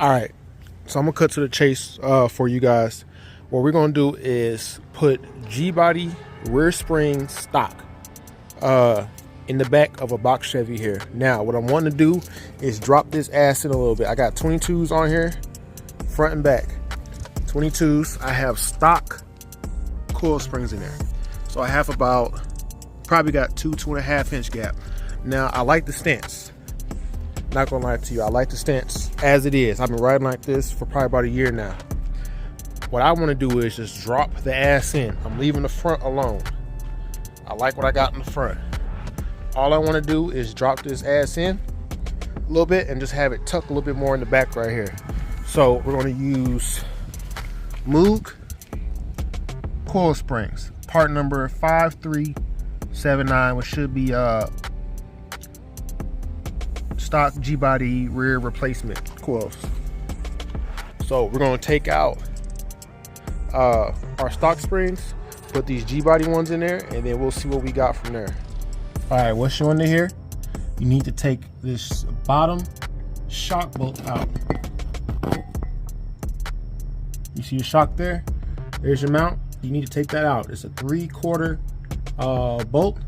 All right, so I'm gonna cut to the chase for you guys. What we're gonna do is put G-body rear spring stock in the back of a box Chevy here. Now, what I'm wanting to do is drop this ass in a little bit. I got 22s on here, front and back. 22s. I have stock coil springs in there, so I have about probably got 2.5 inch gap. Now, I like the stance. Not gonna lie to you, I like the stance as it is. I've been riding like this for probably about a year now. What I want to do is just drop the ass in. I'm leaving the front alone. I like what I got in the front. All I want to do is drop this ass in a little bit and just have it tuck a little bit more in the back right here. So we're going to use Moog coil springs, part number 5379, which should be stock G-body rear replacement coils. So we're going to take out our stock springs, put these G-body ones in there, and then we'll see what we got from there. All right, what's showing in here? You need to take this bottom shock bolt out. You see your shock there? There's your mount. You need to take that out. It's a 3/4 bolt.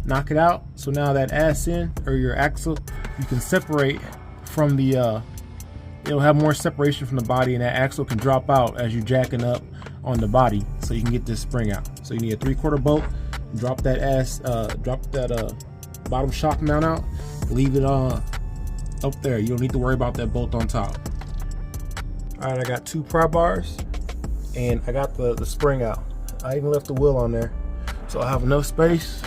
Knock it out. So now that ass in, or your axle, you can separate from the it'll have more separation from the body, and that axle can drop out as you're jacking up on the body, so you can get this spring out. So you need a 3/4 bolt. Drop that ass, drop that bottom shock mount out. Leave it up there. You don't need to worry about that bolt on top. All right, I got 2 pry bars, and I got the spring out. I even left the wheel on there, so I have enough space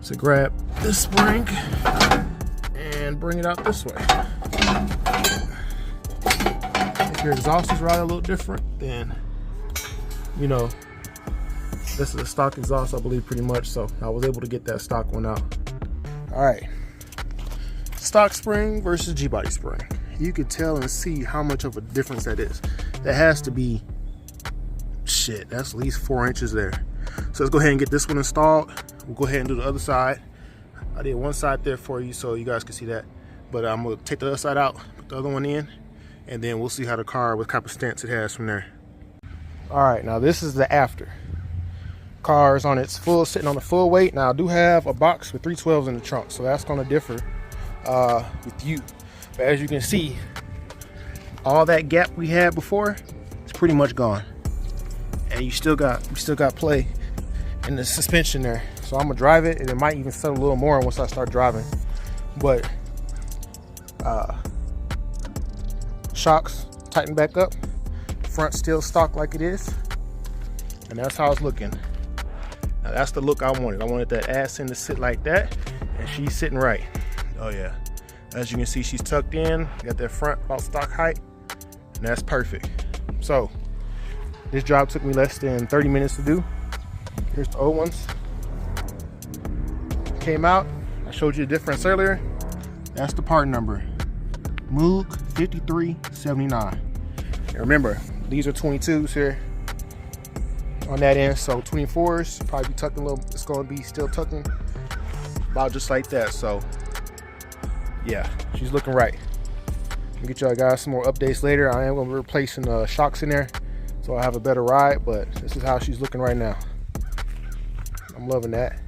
to grab this spring and bring it out this way. If your exhaust is riding a little different, then you know, this is a stock exhaust, I believe, pretty much, so I was able to get that stock one out. All right, stock spring versus G-body spring. You can tell and see how much of a difference that is. That has to be, shit, that's at least 4 inches there. So let's go ahead and get this one installed. We'll go ahead and do the other side. I did one side there for you so you guys can see that, but I'm gonna take the other side out, put the other one in, and then we'll see how the car, what type of stance it has from there. All right, now this is the after. Car is on its full, sitting on the full weight. Now I do have a box with 312s in the trunk, so that's going to differ with you. But as you can see, all that gap we had before is pretty much gone, and we still got play in the suspension there. So I'm gonna drive it, and it might even settle a little more once I start driving. But shocks tighten back up. Front still stock like it is, and that's how it's looking. Now that's the look I wanted. I wanted that ass in to sit like that, and she's sitting right. Oh yeah, as you can see, she's tucked in, got that front about stock height, and that's perfect. So this job took me less than 30 minutes to do. Here's the old ones. Came out, I showed you the difference earlier. That's the part number, Moog 5379. And remember, these are 22s here on that end, so 24s probably be tucking a little. It's going to be still tucking about just like that. So yeah, she's looking right. I'll get y'all guys some more updates later. I am going to be replacing the shocks in there, so I have a better ride. But this is how she's looking right now. I'm loving that.